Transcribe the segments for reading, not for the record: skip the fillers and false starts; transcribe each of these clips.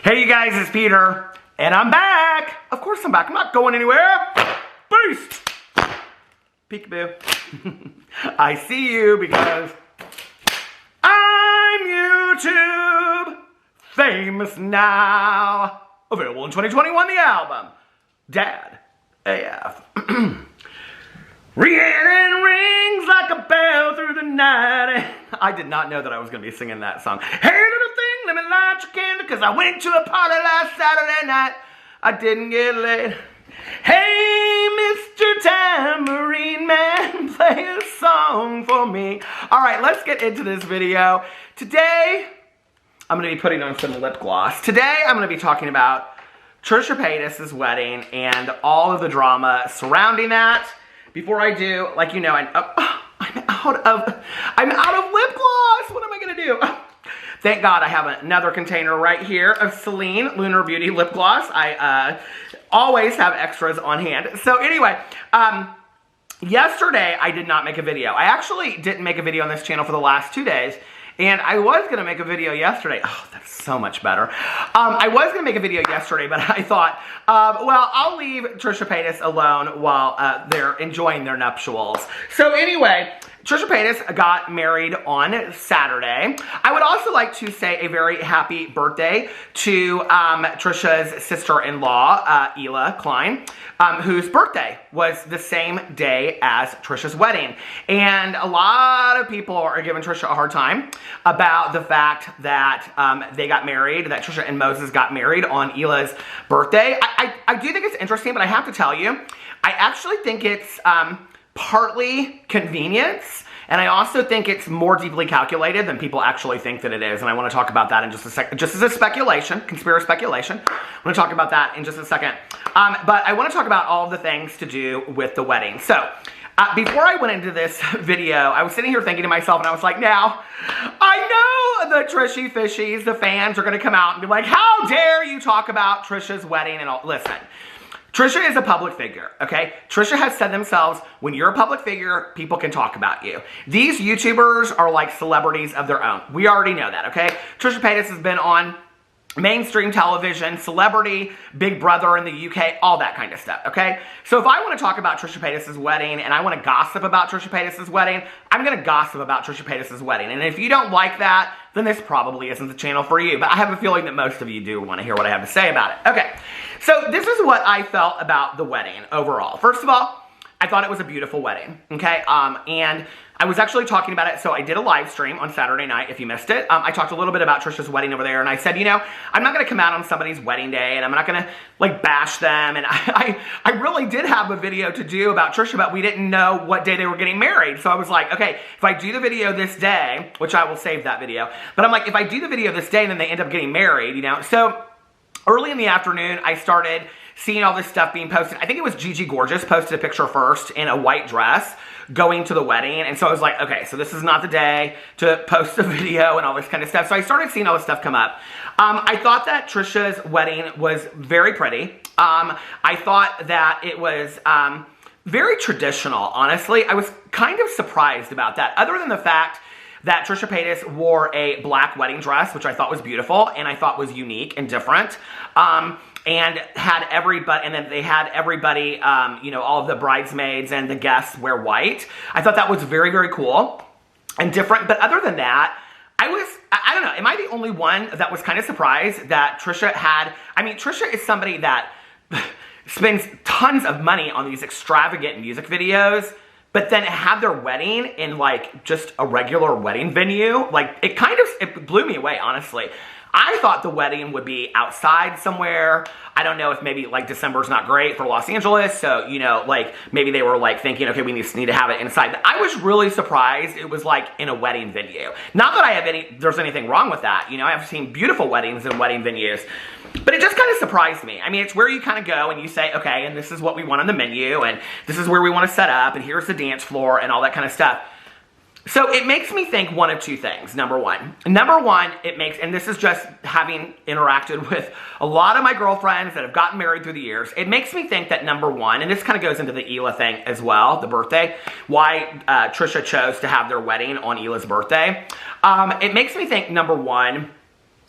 Hey you guys, it's Peter, and I'm back. Of course I'm back. I'm not going anywhere. Peace. Peekaboo. I see you because I'm YouTube famous now. Available in 2021, the album. Dad AF. Rhiannon rings like a bell through the night. I did not know that I was going to be singing that song. Hey little thing, let me light your candle, cause I went to a party last Saturday night. I didn't get laid. Hey Mr. Tambourine Man, play a song for me. Alright, let's get into this video. Today, I'm going to be putting on some lip gloss. Today, I'm going to be talking about Trisha Paytas' wedding and all of the drama surrounding that. Before I do, like you know, I'm out of lip gloss. What am I gonna do? Thank God I have another container right here of Celine Lunar Beauty lip gloss. I always have extras on hand. So anyway, yesterday I did not make a video. I actually didn't make a video on this channel for the last 2 days. And I was going to make a video yesterday. Oh, that's so much better. I was going to make a video yesterday, but I thought, well, I'll leave Trisha Paytas alone while they're enjoying their nuptials. So anyway, Trisha Paytas got married on Saturday. I would also like to say a very happy birthday to Trisha's sister-in-law, Ela Klein, whose birthday was the same day as Trisha's wedding. And a lot of people are giving Trisha a hard time about the fact that they got married, that Trisha and Moses got married on Ela's birthday. I do think it's interesting, but I have to tell you, I actually think it's partly convenience, and I also think it's more deeply calculated than people actually think that it is, and I want to talk about that in just a second. Just as a speculation, conspiracy speculation, I'm going to talk about that in just a second. But I want to talk about all of the things to do with the wedding. So, before I went into this video, I was sitting here thinking to myself, and I was like, now, I know the Trishy Fishies, the fans, are going to come out and be like, how dare you talk about Trisha's wedding and all. Listen. Trisha is a public figure, okay? Trisha has said themselves, when you're a public figure, people can talk about you. These YouTubers are like celebrities of their own. We already know that, okay? Trisha Paytas has been on mainstream television, Celebrity, Big Brother in the UK, all that kind of stuff, okay? So if I want to talk about Trisha Paytas' wedding and I want to gossip about Trisha Paytas' wedding, I'm going to gossip about Trisha Paytas' wedding. And if you don't like that, then this probably isn't the channel for you. But I have a feeling that most of you do want to hear what I have to say about it. Okay, so this is what I felt about the wedding overall. First of all, I thought it was a beautiful wedding, okay? And I was actually talking about it, so I did a live stream on Saturday night, if you missed it. I talked a little bit about Trisha's wedding over there, and I said, you know, I'm not going to come out on somebody's wedding day, and I'm not going to, like, bash them, and I really did have a video to do about Trisha, but we didn't know what day they were getting married, so I was like, okay, if I do the video this day, which I will save that video, but I'm like, if I do the video this day, and then they end up getting married, you know, so early in the afternoon, I started seeing all this stuff being posted. I think it was Gigi Gorgeous posted a picture first in a white dress going to the wedding. And so I was like, okay, so this is not the day to post a video and all this kind of stuff. So I started seeing all this stuff come up. I thought that Trisha's wedding was very pretty. I thought that it was very traditional, honestly. I was kind of surprised about that, other than the fact that Trisha Paytas wore a black wedding dress, which I thought was beautiful and I thought was unique and different. And had everybody, and then they had everybody, you know, all of the bridesmaids and the guests wear white. I thought that was very, very cool and different. But other than that, I don't know, am I the only one that was kind of surprised that Trisha had, I mean, Trisha is somebody that spends tons of money on these extravagant music videos, but then have their wedding in like just a regular wedding venue. Like it blew me away, honestly. I thought the wedding would be outside somewhere. I don't know if maybe like December's not great for Los Angeles, so you know, like maybe they were like thinking, okay, we just need to have it inside. But I was really surprised it was like in a wedding venue. Not that there's anything wrong with that. You know, I've seen beautiful weddings in wedding venues, but it just kind of surprised me. I mean, it's where you kind of go and you say, okay, and this is what we want on the menu, and this is where we want to set up, and here's the dance floor and all that kind of stuff. So it makes me think one of two things, number one. Number one, it makes, and this is just having interacted with a lot of my girlfriends that have gotten married through the years, it makes me think that number one, and this kind of goes into the Ela thing as well, the birthday, why Trisha chose to have their wedding on Ela's birthday. It makes me think, number one,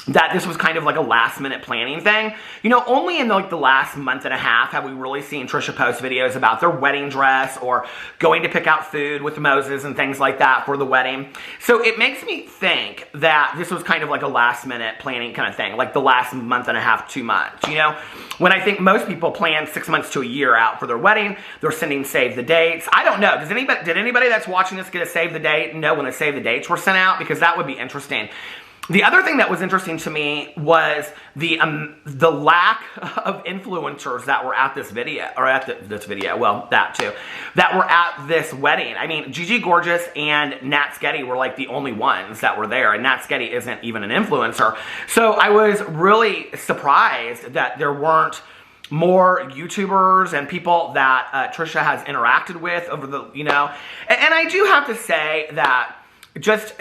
that this was kind of like a last-minute planning thing. You know, only in like the last month and a half have we really seen Trisha post videos about their wedding dress or going to pick out food with Moses and things like that for the wedding. So it makes me think that this was kind of like a last-minute planning kind of thing, like the last month and a half, 2 months, you know? When I think most people plan 6 months to a year out for their wedding, they're sending save the dates. I don't know. Did anybody that's watching this get a save the date and know when the save the dates were sent out? Because that would be interesting. The other thing that was interesting to me was the lack of influencers that were at this video, or at this video, well, that too, that were at this wedding. I mean, Gigi Gorgeous and Nat Sketty were like the only ones that were there, and Nat Sketty isn't even an influencer. So I was really surprised that there weren't more YouTubers and people that Trisha has interacted with over the, you know, and I do have to say that just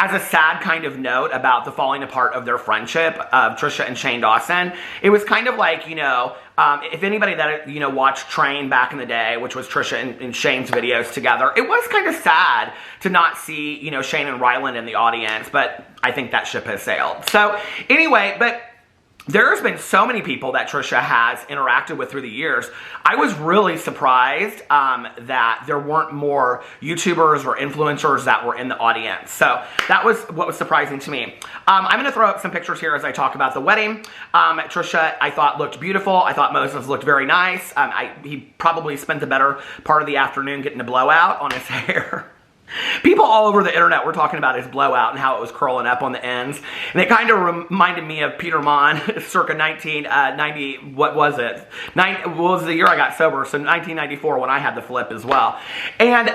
as a sad kind of note about the falling apart of their friendship of Trisha and Shane Dawson, it was kind of like, you know, if anybody that, you know, watched Train back in the day, which was Trisha and Shane's videos together, it was kind of sad to not see, you know, Shane and Ryland in the audience, but I think that ship has sailed. So anyway, but there's been so many people that Trisha has interacted with through the years. I was really surprised that there weren't more YouTubers or influencers that were in the audience. So that was what was surprising to me. I'm going to throw up some pictures here as I talk about the wedding. Trisha, I thought, looked beautiful. I thought Moses looked very nice. He probably spent the better part of the afternoon getting a blowout on his hair. People all over the internet were talking about his blowout and how it was curling up on the ends. And it kind of reminded me of Peter Monn circa 1990, what was it? What was the year I got sober? So 1994 when I had the flip as well. And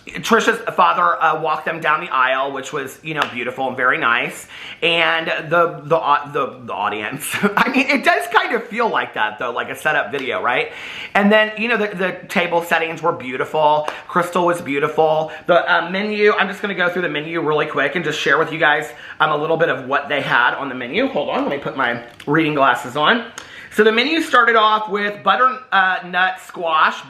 Trisha's father walked them down the aisle, which was, you know, beautiful and very nice. And the audience, I mean, it does kind of feel like that, though, like a setup video, right? And then, you know, the table settings were beautiful. Crystal was beautiful. The menu, I'm just going to go through the menu really quick and just share with you guys a little bit of what they had on the menu. Hold on, let me put my reading glasses on. So the menu started off with butternut squash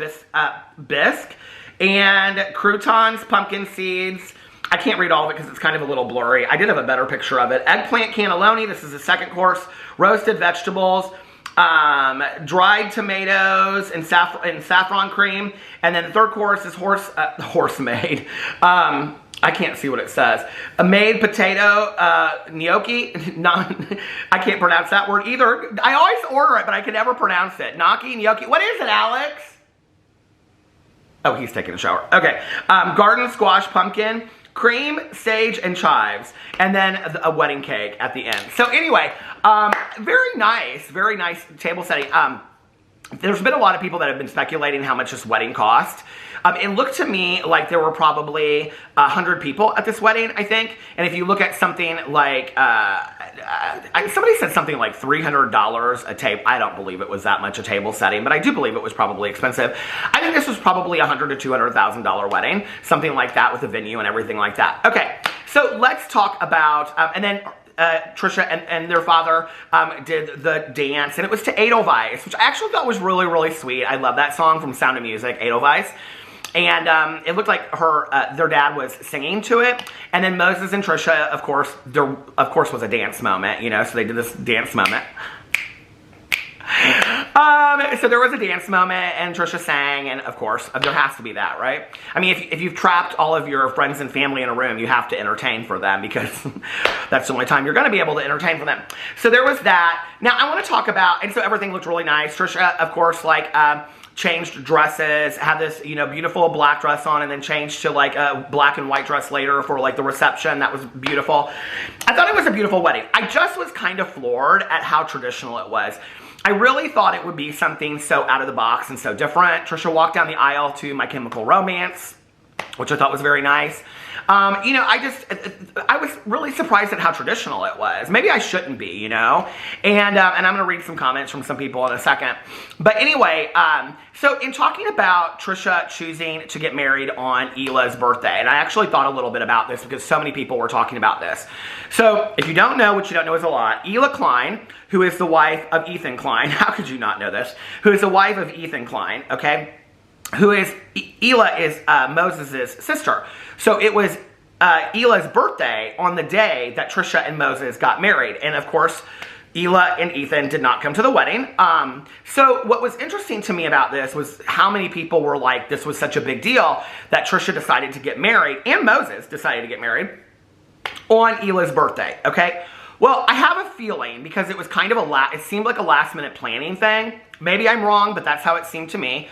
bisque, and croutons, pumpkin seeds. I can't read all of it because it's kind of a little blurry. I did have a better picture of it. Eggplant cannelloni, this is the second course. Roasted vegetables, dried tomatoes, and saffron cream. And then the third course is horse-made. I can't see what it says. A made potato gnocchi. I can't pronounce that word either. I always order it, but I can never pronounce it. Gnocchi. What is it, Alex? Oh, he's taking a shower. Okay. Garden squash pumpkin, cream, sage, and chives. And then a wedding cake at the end. So anyway, very nice table setting. There's been a lot of people that have been speculating how much this wedding cost. It looked to me like there were probably 100 people at this wedding, I think. And if you look at something like, somebody said something like $300 a table. I don't believe it was that much a table setting, but I do believe it was probably expensive. I think this was probably a $100,000 to $200,000 wedding, something like that with a venue and everything like that. Okay, so let's talk about, and then Trisha and their father did the dance, and it was to Edelweiss, which I actually thought was really, really sweet. I love that song from Sound of Music, Edelweiss. And it looked like their dad was singing to it. And then Moses and Trisha, of course, there was a dance moment, you know, so they did this dance moment. So there was a dance moment, and Trisha sang, and of course, there has to be that, right? I mean, if you've trapped all of your friends and family in a room, you have to entertain for them, because that's the only time you're going to be able to entertain for them. So there was that. Now, I want to talk about, and so everything looked really nice. Trisha, of course, like, changed dresses, had this, you know, beautiful black dress on, and then changed to like a black and white dress later for like the reception. That was beautiful. I thought it was a beautiful wedding. I just was kind of floored at how traditional it was. I really thought it would be something so out of the box and so different. Trisha walked down the aisle to My Chemical Romance, which I thought was very nice. You know, I was really surprised at how traditional it was. Maybe I shouldn't be, you know? And I'm going to read some comments from some people in a second. But anyway, so in talking about Trisha choosing to get married on Ela's birthday, and I actually thought a little bit about this because so many people were talking about this. So if you don't know, which you don't know is a lot, Ela Klein, who is the wife of Ethan Klein, how could you not know this? Who is the wife of Ethan Klein, okay? Ela is Moses' sister. So it was Ela's birthday on the day that Trisha and Moses got married. And of course, Ela and Ethan did not come to the wedding. So what was interesting to me about this was how many people were like, this was such a big deal that Trisha decided to get married, and Moses decided to get married on Ela's birthday, okay? Well, I have a feeling, because it was kind of it seemed like a last minute planning thing. Maybe I'm wrong, but that's how it seemed to me.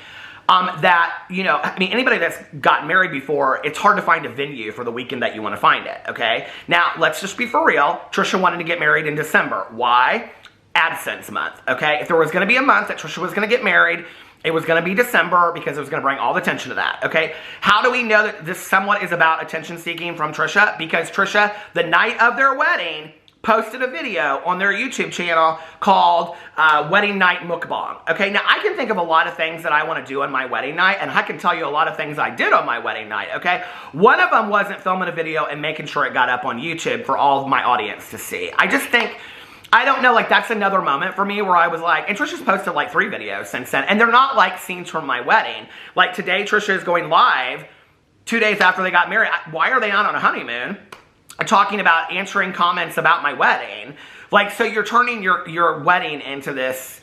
That, you know, I mean, anybody that's gotten married before, it's hard to find a venue for the weekend that you want to find it, okay? Now, let's just be for real. Trisha wanted to get married in December. Why? AdSense month, okay? If there was going to be a month that Trisha was going to get married, it was going to be December, because it was going to bring all the attention to that, okay? How do we know that this somewhat is about attention seeking from Trisha? Because Trisha, the night of their wedding, posted a video on their YouTube channel called Wedding Night Mukbang. Okay, now I can think of a lot of things that I want to do on my wedding night, and I can tell you a lot of things I did on my wedding night, okay? One of them wasn't filming a video and making sure it got up on YouTube for all of my audience to see. I just think, I don't know, like that's another moment for me where I was like, and Trisha's posted like 3 videos since then, and they're not like scenes from my wedding. Like today, Trisha is going live 2 days after they got married. Why are they not on a honeymoon? Talking about answering comments about my wedding. Like, so you're turning your wedding into this.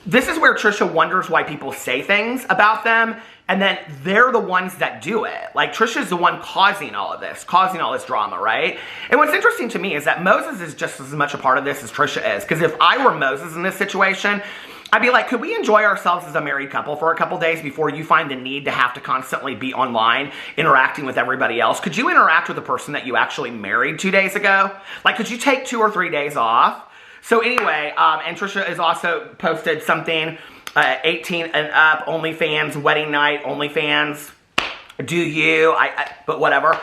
This is where Trisha wonders why people say things about them, and then they're the ones that do it. Like, Trisha's the one causing all of this, causing all this drama, right? And what's interesting to me is that Moses is just as much a part of this as Trisha is. Because if I were Moses in this situation, I'd be like, could we enjoy ourselves as a married couple for a couple days before you find the need to have to constantly be online interacting with everybody else? Could you interact with the person that you actually married 2 days ago? Like, could you take 2 or 3 days off? So anyway, and Trisha has also posted something, 18 and up, OnlyFans, wedding night, OnlyFans, do you, but whatever.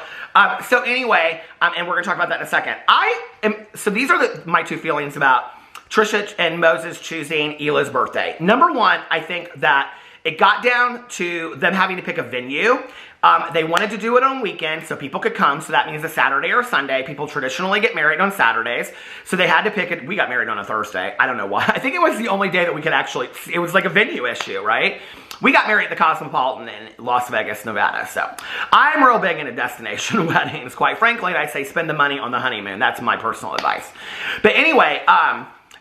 So anyway, and we're gonna talk about that in a second. So these are my 2 feelings about Trisha and Moses choosing Ela's birthday. Number 1, I think that it got down to them having to pick a venue. They wanted to do it on weekends so people could come, so that means a Saturday or a Sunday. People traditionally get married on Saturdays, so they had to pick it. We got married on a Thursday. I don't know why. I think it was the only day that we could actually, it was like a venue issue, right? We got married at the Cosmopolitan in Las Vegas, Nevada, so I'm real big into destination weddings, quite frankly, and I say spend the money on the honeymoon. That's my personal advice. But anyway,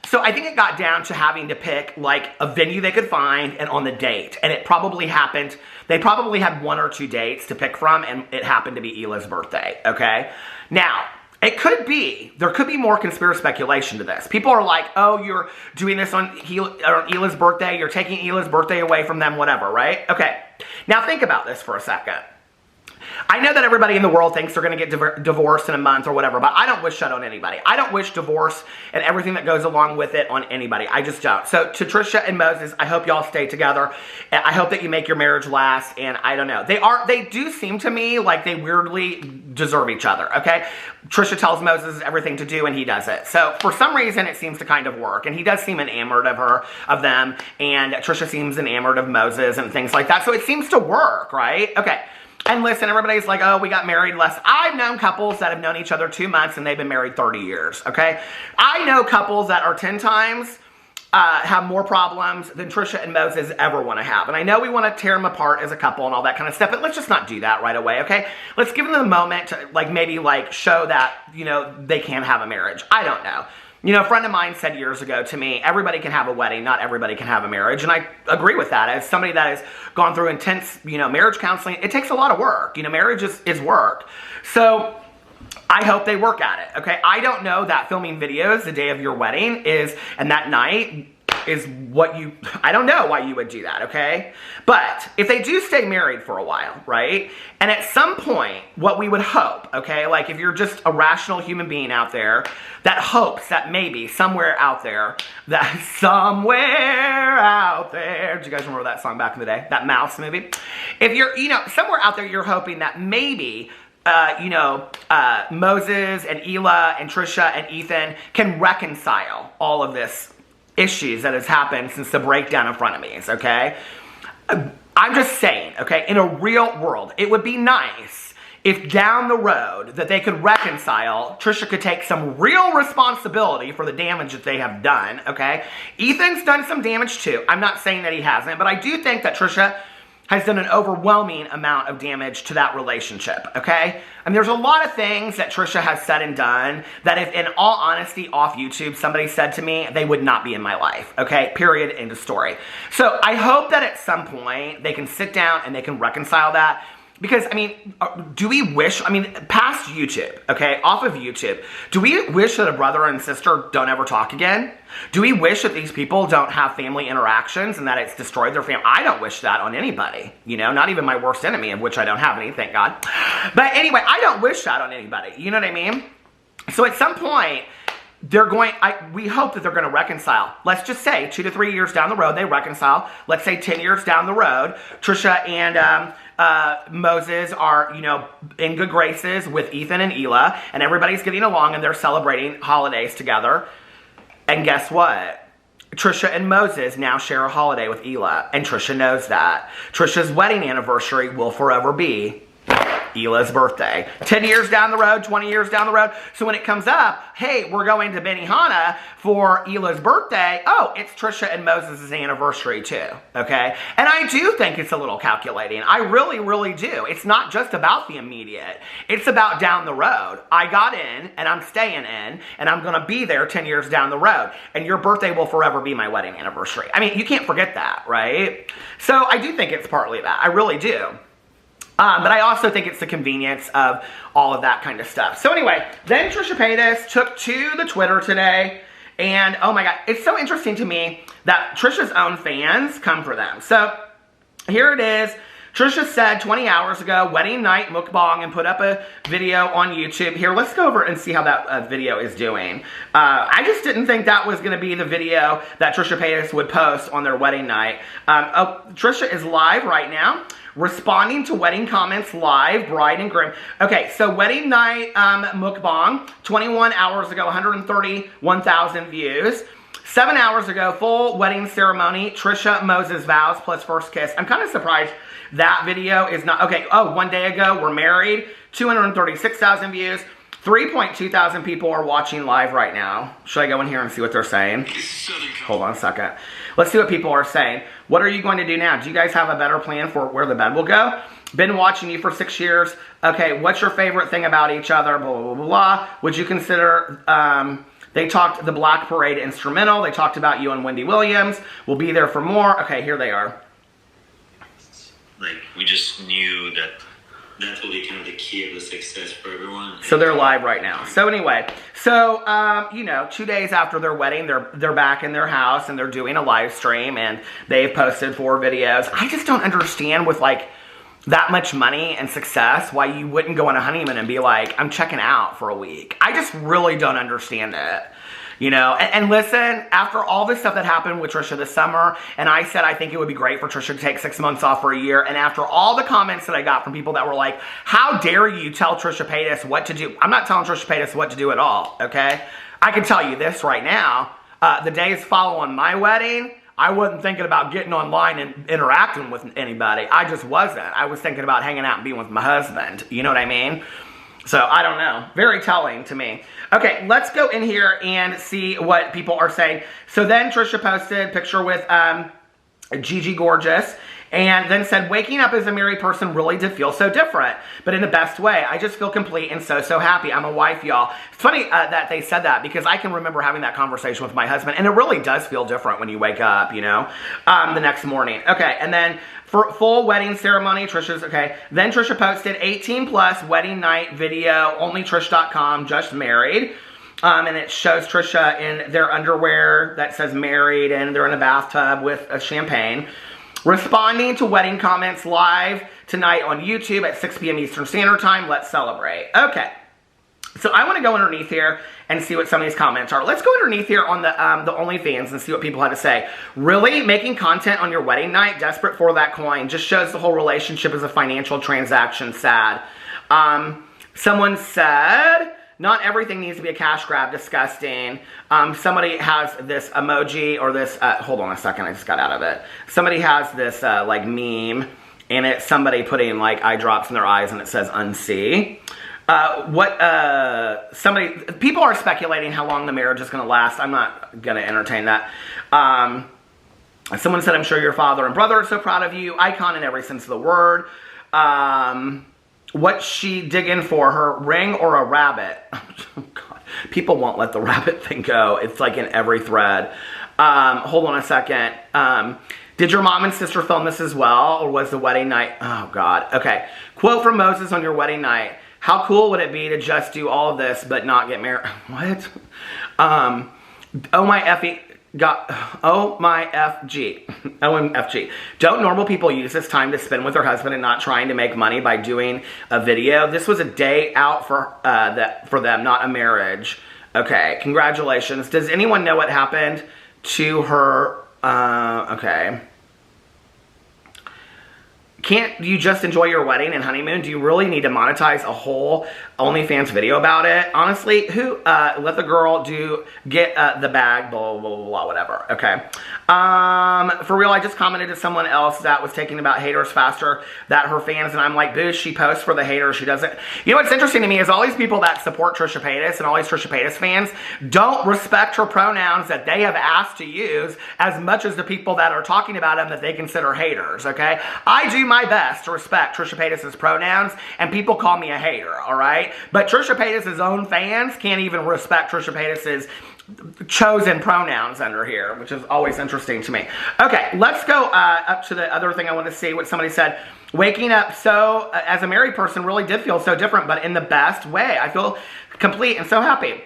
so I think it got down to having to pick like a venue they could find and on the date. And it probably happened, they probably had 1 or 2 dates to pick from, and it happened to be Ela's birthday, okay? Now, it could be, there could be more conspiracy speculation to this. People are like, oh, you're doing this on Ela's birthday, you're taking Ela's birthday away from them, whatever, right? Okay, now think about this for a second. I know that everybody in the world thinks they're going to get divorced in a month or whatever, but I don't wish that on anybody. I don't wish divorce and everything that goes along with it on anybody. I just don't. So to Trisha and Moses, I hope y'all stay together. I hope that you make your marriage last, and I don't know. They do seem to me like they weirdly deserve each other, okay? Trisha tells Moses everything to do, and he does it. So for some reason, it seems to kind of work, and he does seem enamored of them, and Trisha seems enamored of Moses and things like that. So it seems to work, right? Okay. And listen, everybody's like, oh, we got married less. I've known couples that have known each other 2 months and they've been married 30 years, okay? I know couples that are 10 times, have more problems than Trisha and Moses ever want to have. And I know we want to tear them apart as a couple and all that kind of stuff, but let's just not do that right away, okay? Let's give them the moment to, like, maybe, like, show that, you know, they can have a marriage. I don't know. You know, a friend of mine said years ago to me, everybody can have a wedding, not everybody can have a marriage. And I agree with that. As somebody that has gone through intense, you know, marriage counseling, it takes a lot of work. You know, marriage is work. So I hope they work at it, okay? I don't know that filming videos the day of your wedding and that night is what you, I don't know why you would do that, okay? But if they do stay married for a while, right? And at some point, what we would hope, okay? Like if you're just a rational human being out there that hopes that maybe somewhere out there, did you guys remember that song back in the day? That Mouse movie? If you're, you know, somewhere out there you're hoping that maybe Moses and Ela and Trisha and Ethan can reconcile all of this issues that has happened since the breakdown of frenemies, okay? I'm just saying, okay, in a real world, it would be nice if down the road that they could reconcile, Trisha could take some real responsibility for the damage that they have done, okay? Ethan's done some damage too. I'm not saying that he hasn't, but I do think that Trisha has done an overwhelming amount of damage to that relationship, okay? I mean, there's a lot of things that Trisha has said and done that if, in all honesty, off YouTube, somebody said to me, they would not be in my life, okay? Period, end of story. So I hope that at some point they can sit down and they can reconcile that. Because, I mean, do we wish, I mean, past YouTube, okay, off of YouTube, do we wish that a brother and sister don't ever talk again? Do we wish that these people don't have family interactions and that it's destroyed their family? I don't wish that on anybody, you know, not even my worst enemy, of which I don't have any, thank God. But anyway, I don't wish that on anybody, you know what I mean? So at some point, we hope that they're going to reconcile. Let's just say 2 to 3 years down the road, they reconcile. Let's say 10 years down the road, Trisha and Moses are, you know, in good graces with Ethan and Ela, and everybody's getting along and they're celebrating holidays together. And guess what? Trisha and Moses now share a holiday with Ela, and Trisha knows that. Trisha's wedding anniversary will forever be Ela's birthday. 10 years down the road, 20 years down the road. So when it comes up, hey, we're going to Benihana for Ela's birthday. Oh, it's Trisha and Moses' anniversary too, okay? And I do think it's a little calculating. I really, really do. It's not just about the immediate. It's about down the road. I got in, and I'm staying in, and I'm going to be there 10 years down the road. And your birthday will forever be my wedding anniversary. I mean, you can't forget that, right? So I do think it's partly that. I really do. But I also think it's the convenience of all of that kind of stuff. So anyway, then Trisha Paytas took to the Twitter today, and oh my God, it's so interesting to me that Trisha's own fans come for them. So here it is. Trisha said 20 hours ago, wedding night mukbang, and put up a video on YouTube. Here, let's go over and see how that video is doing. I just didn't think that was going to be the video that Trisha Paytas would post on their wedding night. Trisha is live right now, responding to wedding comments live, bride and groom. Okay, so wedding night mukbang, 21 hours ago, 131,000 views. 7 hours ago, full wedding ceremony, Trisha Moses vows plus first kiss. I'm kind of surprised that video is not, okay, oh, 1 day ago, we're married, 236,000 views, 3.2 thousand people are watching live right now. Should I go in here and see what they're saying? Hold on a second. Let's see what people are saying. What are you going to do now? Do you guys have a better plan for where the bed will go? Been watching you for 6 years. Okay, what's your favorite thing about each other? Blah, blah, blah, blah. Would you consider, they talked the Black Parade instrumental. They talked about you and Wendy Williams. We'll be there for more. Okay, here they are. Like, we just knew that that will be kind of the key of the success for everyone. So they're live right now. So anyway, so, you know, 2 days after their wedding, they're back in their house and they're doing a live stream and they've posted 4 videos. I just don't understand with, like, that much money and success why you wouldn't go on a honeymoon and be like, I'm checking out for a week. I just really don't understand it. You know, and listen, after all this stuff that happened with Trisha this summer, and I said I think it would be great for Trisha to take 6 months off for a year, and after all the comments that I got from people that were like, how dare you tell Trisha Paytas what to do? I'm not telling Trisha Paytas what to do at all, okay? I can tell you this right now, the days following my wedding, I wasn't thinking about getting online and interacting with anybody. I just wasn't. I was thinking about hanging out and being with my husband. You know what I mean? So, I don't know. Very telling to me. Okay, let's go in here and see what people are saying. So then Trisha posted a picture with Gigi Gorgeous and then said, waking up as a married person really did feel so different, but in the best way. I just feel complete and so, so happy. I'm a wife, y'all. It's funny that they said that because I can remember having that conversation with my husband, and it really does feel different when you wake up, you know, the next morning. Okay, and then for full wedding ceremony, Trisha's, okay. Then Trisha posted 18 plus wedding night video, onlytrish.com, just married. And it shows Trisha in their underwear that says married, and they're in a bathtub with a champagne. Responding to wedding comments live tonight on YouTube at 6 p.m. Eastern Standard Time. Let's celebrate. Okay. So I want to go underneath here and see what some of these comments are. Let's go underneath here on the OnlyFans and see what people had to say. Really? Making content on your wedding night? Desperate for that coin. Just shows the whole relationship is a financial transaction. Sad. Someone said, not everything needs to be a cash grab. Disgusting. Somebody has this emoji or this, hold on a second, I just got out of it. Somebody has this, like, meme, and it's somebody putting, like, eye drops in their eyes, and it says unsee. People are speculating how long the marriage is going to last. I'm not going to entertain that. Someone said, I'm sure your father and brother are so proud of you. Icon in every sense of the word. What's she digging for? Her ring or a rabbit? Oh, God. People won't let the rabbit thing go. It's like in every thread. Hold on a second. Did your mom and sister film this as well? Or was the wedding night? Oh, God. Okay. Quote from Moses on your wedding night. How cool would it be to just do all of this but not get married? What? Oh, my FG. OMFG. Don't normal people use this time to spend with their husband and not trying to make money by doing a video? This was a day out for them, not a marriage. Okay, congratulations. Does anyone know what happened to her? Okay. Can't you just enjoy your wedding and honeymoon? Do you really need to monetize a whole OnlyFans video about it? Honestly, who let the girl get the bag, blah, blah, blah, blah, whatever. Okay. For real, I just commented to someone else that was taking about haters faster that her fans, and I'm like, boo, she posts for the haters. She doesn't. You know what's interesting to me is all these people that support Trisha Paytas and all these Trisha Paytas fans don't respect her pronouns that they have asked to use as much as the people that are talking about them that they consider haters, okay? I do my best to respect Trisha Paytas' pronouns, and people call me a hater, all right? But Trisha Paytas' own fans can't even respect Trisha Paytas' chosen pronouns under here, which is always interesting to me. Okay, let's go up to the other thing I want to see, what somebody said. Waking up so, as a married person, really did feel so different, but in the best way. I feel complete and so happy.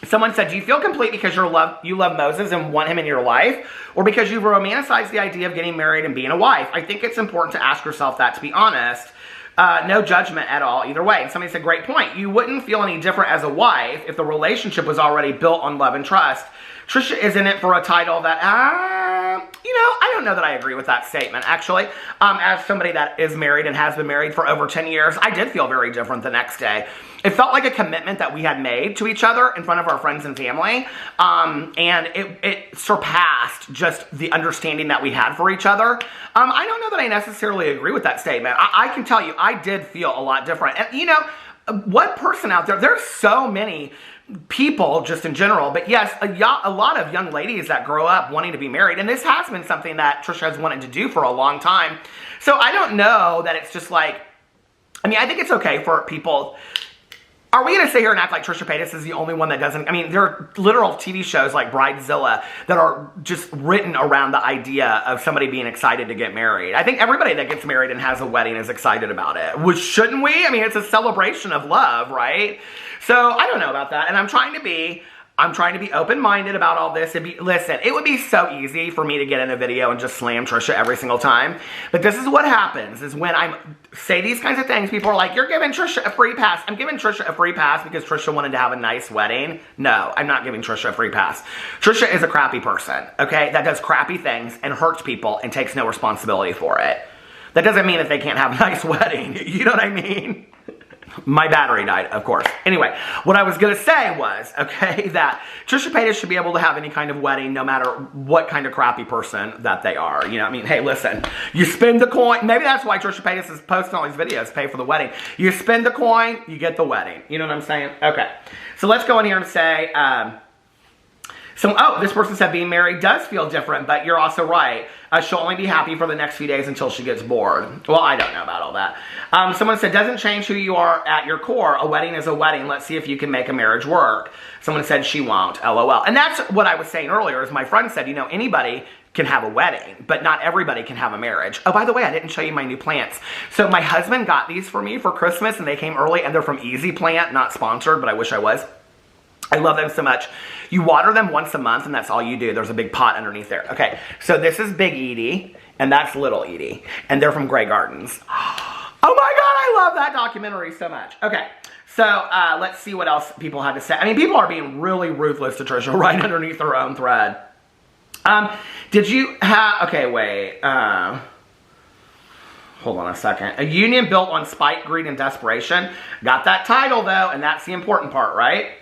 Someone said, do you feel complete because you love Moses and want him in your life? Or because you've romanticized the idea of getting married and being a wife? I think it's important to ask yourself that, to be honest. No judgment at all, either way. And somebody said, great point. You wouldn't feel any different as a wife if the relationship was already built on love and trust. Trisha is in it for a title that, I don't know that I agree with that statement, actually. As somebody that is married and has been married for over 10 years, I did feel very different the next day. It felt like a commitment that we had made to each other in front of our friends and family. And it surpassed just the understanding that we had for each other. I don't know that I necessarily agree with that statement. I can tell you, I did feel a lot different. And, what person out there's so many people just in general, but yes, a lot of young ladies that grow up wanting to be married, and this has been something that Trisha has wanted to do for a long time. So I don't know that it's just like, I think it's okay for people. Are we going to sit here and act like Trisha Paytas is the only one that doesn't? There are literal TV shows like Bridezilla that are just written around the idea of somebody being excited to get married. I think everybody that gets married and has a wedding is excited about it. Which, shouldn't we? It's a celebration of love, right? So I don't know about that. And I'm trying to be open-minded about all this. Listen, it would be so easy for me to get in a video and just slam Trisha every single time. But this is what happens, is when I say these kinds of things, people are like, you're giving Trisha a free pass. I'm giving Trisha a free pass because Trisha wanted to have a nice wedding. No, I'm not giving Trisha a free pass. Trisha is a crappy person, okay, that does crappy things and hurts people and takes no responsibility for it. That doesn't mean that they can't have a nice wedding. You know what I mean? My battery died, of course. Anyway, what I was going to say was, okay, that Trisha Paytas should be able to have any kind of wedding no matter what kind of crappy person that they are. Hey, listen, you spend the coin. Maybe that's why Trisha Paytas is posting all these videos, pay for the wedding. You spend the coin, you get the wedding. You know what I'm saying? Okay, so let's go in here and say, this person said being married does feel different, but you're also right. She'll only be happy for the next few days until she gets bored. Well, I don't know about all that. Someone said, doesn't change who you are at your core. A wedding is a wedding. Let's see if you can make a marriage work. Someone said she won't. LOL. And that's what I was saying earlier, is my friend said, anybody can have a wedding, but not everybody can have a marriage. Oh, by the way, I didn't show you my new plants. So my husband got these for me for Christmas, and they came early, and they're from Easy Plant, not sponsored, but I wish I was. I love them so much. You water them once a month, and that's all you do. There's a big pot underneath there. Okay, so this is Big Edie, and that's Little Edie, and they're from Grey Gardens. Oh my God, I love that documentary so much. Okay, so let's see what else people had to say. People are being really ruthless to Trisha right underneath their own thread. Did you have, okay, wait, hold on a second. A union built on spite, greed, and desperation. Got that title, though, and that's the important part, right?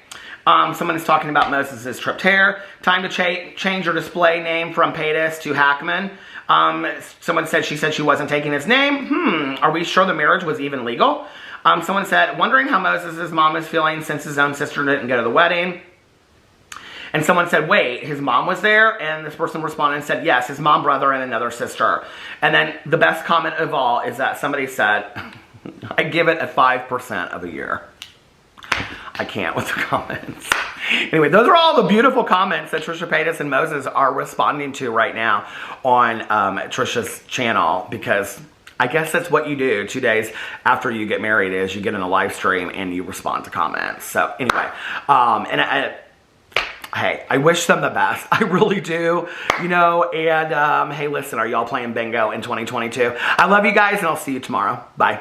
Someone is talking about Moses' tripped hair. Time to change your display name from Paytas to Hackman. Someone said she wasn't taking his name. Are we sure the marriage was even legal? Someone said, wondering how Moses' mom is feeling since his own sister didn't go to the wedding. And someone said, wait, his mom was there? And this person responded and said, yes, his mom, brother, and another sister. And then the best comment of all is that somebody said, I give it a 5% of a year. I can't with the comments. Anyway, those are all the beautiful comments that Trisha Paytas and Moses are responding to right now on Trisha's channel, because I guess that's what you do 2 days after you get married, is you get in a live stream and you respond to comments. So anyway, hey, I wish them the best. I really do, you know, and hey, listen, are y'all playing bingo in 2022? I love you guys, and I'll see you tomorrow. Bye.